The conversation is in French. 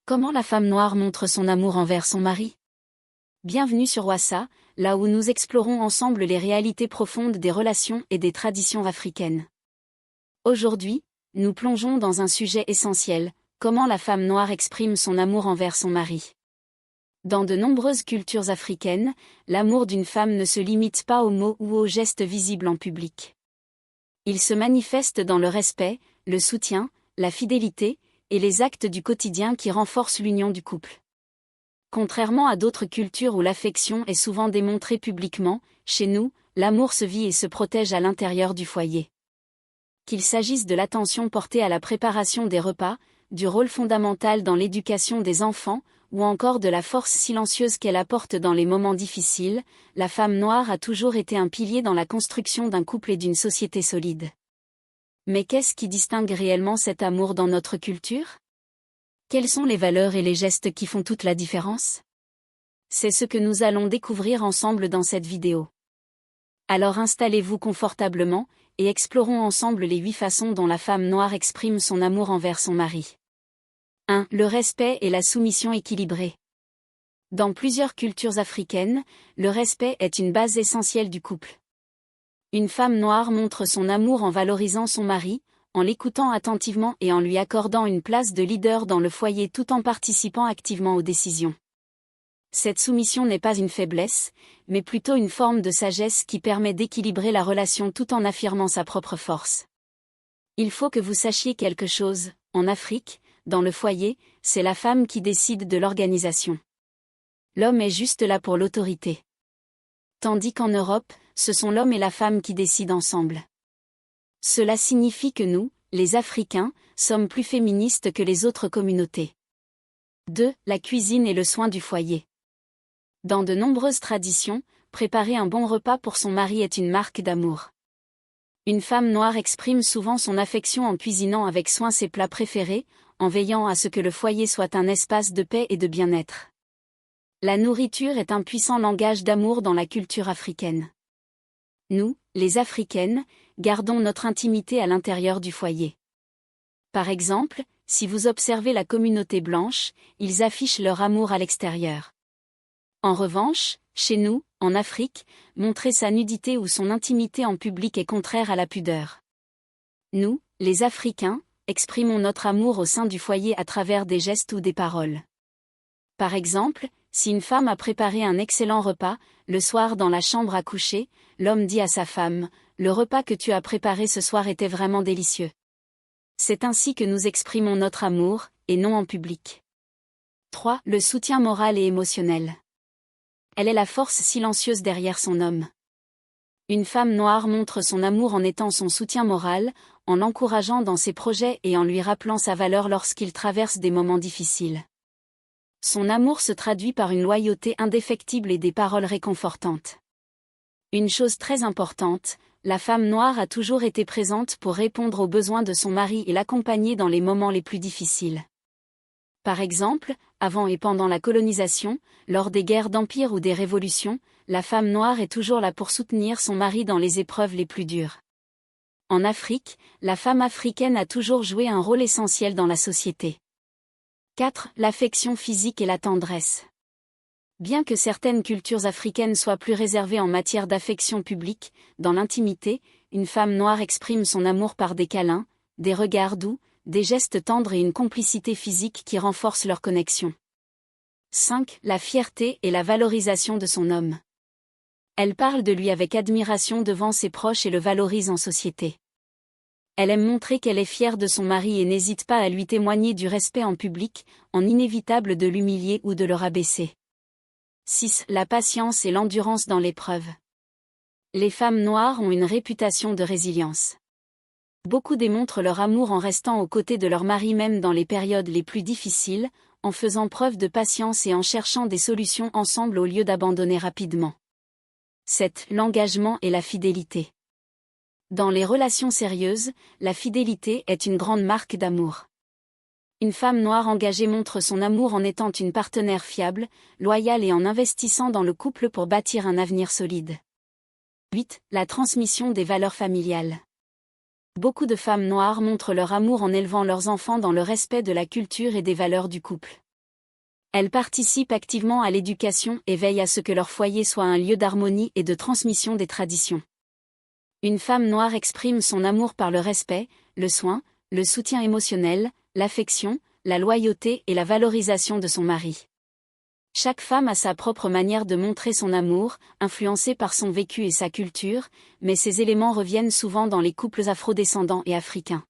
Comment la femme noire montre son amour envers son mari? Bienvenue sur Wassa, là où nous explorons ensemble les réalités profondes des relations et des traditions africaines. Aujourd'hui, nous plongeons dans un sujet essentiel, comment la femme noire exprime son amour envers son mari. Dans de nombreuses cultures africaines, l'amour d'une femme ne se limite pas aux mots ou aux gestes visibles en public. Il se manifeste dans le respect, le soutien, la fidélité, et les actes du quotidien qui renforcent l'union du couple. Contrairement à d'autres cultures où l'affection est souvent démontrée publiquement, chez nous, l'amour se vit et se protège à l'intérieur du foyer. Qu'il s'agisse de l'attention portée à la préparation des repas, du rôle fondamental dans l'éducation des enfants, ou encore de la force silencieuse qu'elle apporte dans les moments difficiles, la femme noire a toujours été un pilier dans la construction d'un couple et d'une société solide. Mais qu'est-ce qui distingue réellement cet amour dans notre culture? Quelles sont les valeurs et les gestes qui font toute la différence? C'est ce que nous allons découvrir ensemble dans cette vidéo. Alors installez-vous confortablement, et explorons ensemble les 8 façons dont la femme noire exprime son amour envers son mari. 1. Le respect et la soumission équilibrée. Dans plusieurs cultures africaines, le respect est une base essentielle du couple. Une femme noire montre son amour en valorisant son mari, en l'écoutant attentivement et en lui accordant une place de leader dans le foyer tout en participant activement aux décisions. Cette soumission n'est pas une faiblesse, mais plutôt une forme de sagesse qui permet d'équilibrer la relation tout en affirmant sa propre force. Il faut que vous sachiez quelque chose, en Afrique, dans le foyer, c'est la femme qui décide de l'organisation. L'homme est juste là pour l'autorité. Tandis qu'en Europe, ce sont l'homme et la femme qui décident ensemble. Cela signifie que nous, les Africains, sommes plus féministes que les autres communautés. 2. La cuisine et le soin du foyer. Dans de nombreuses traditions, préparer un bon repas pour son mari est une marque d'amour. Une femme noire exprime souvent son affection en cuisinant avec soin ses plats préférés, en veillant à ce que le foyer soit un espace de paix et de bien-être. La nourriture est un puissant langage d'amour dans la culture africaine. Nous, les Africaines, gardons notre intimité à l'intérieur du foyer. Par exemple, si vous observez la communauté blanche, ils affichent leur amour à l'extérieur. En revanche, chez nous, en Afrique, montrer sa nudité ou son intimité en public est contraire à la pudeur. Nous, les Africains, exprimons notre amour au sein du foyer à travers des gestes ou des paroles. Par exemple, si une femme a préparé un excellent repas, le soir dans la chambre à coucher, l'homme dit à sa femme, « Le repas que tu as préparé ce soir était vraiment délicieux. » C'est ainsi que nous exprimons notre amour, et non en public. 3. Le soutien moral et émotionnel. Elle est la force silencieuse derrière son homme. Une femme noire montre son amour en étant son soutien moral, en l'encourageant dans ses projets et en lui rappelant sa valeur lorsqu'il traverse des moments difficiles. Son amour se traduit par une loyauté indéfectible et des paroles réconfortantes. Une chose très importante, la femme noire a toujours été présente pour répondre aux besoins de son mari et l'accompagner dans les moments les plus difficiles. Par exemple, avant et pendant la colonisation, lors des guerres d'empire ou des révolutions, la femme noire est toujours là pour soutenir son mari dans les épreuves les plus dures. En Afrique, la femme africaine a toujours joué un rôle essentiel dans la société. 4. L'affection physique et la tendresse. Bien que certaines cultures africaines soient plus réservées en matière d'affection publique, dans l'intimité, une femme noire exprime son amour par des câlins, des regards doux, des gestes tendres et une complicité physique qui renforcent leur connexion. 5. La fierté et la valorisation de son homme. Elle parle de lui avec admiration devant ses proches et le valorise en société. Elle aime montrer qu'elle est fière de son mari et n'hésite pas à lui témoigner du respect en public, en inévitable de l'humilier ou de le rabaisser. 6. La patience et l'endurance dans l'épreuve. Les femmes noires ont une réputation de résilience. Beaucoup démontrent leur amour en restant aux côtés de leur mari même dans les périodes les plus difficiles, en faisant preuve de patience et en cherchant des solutions ensemble au lieu d'abandonner rapidement. 7. L'engagement et la fidélité. Dans les relations sérieuses, la fidélité est une grande marque d'amour. Une femme noire engagée montre son amour en étant une partenaire fiable, loyale et en investissant dans le couple pour bâtir un avenir solide. 8. La transmission des valeurs familiales. Beaucoup de femmes noires montrent leur amour en élevant leurs enfants dans le respect de la culture et des valeurs du couple. Elles participent activement à l'éducation et veillent à ce que leur foyer soit un lieu d'harmonie et de transmission des traditions. Une femme noire exprime son amour par le respect, le soin, le soutien émotionnel, l'affection, la loyauté et la valorisation de son mari. Chaque femme a sa propre manière de montrer son amour, influencée par son vécu et sa culture, mais ces éléments reviennent souvent dans les couples afrodescendants et africains.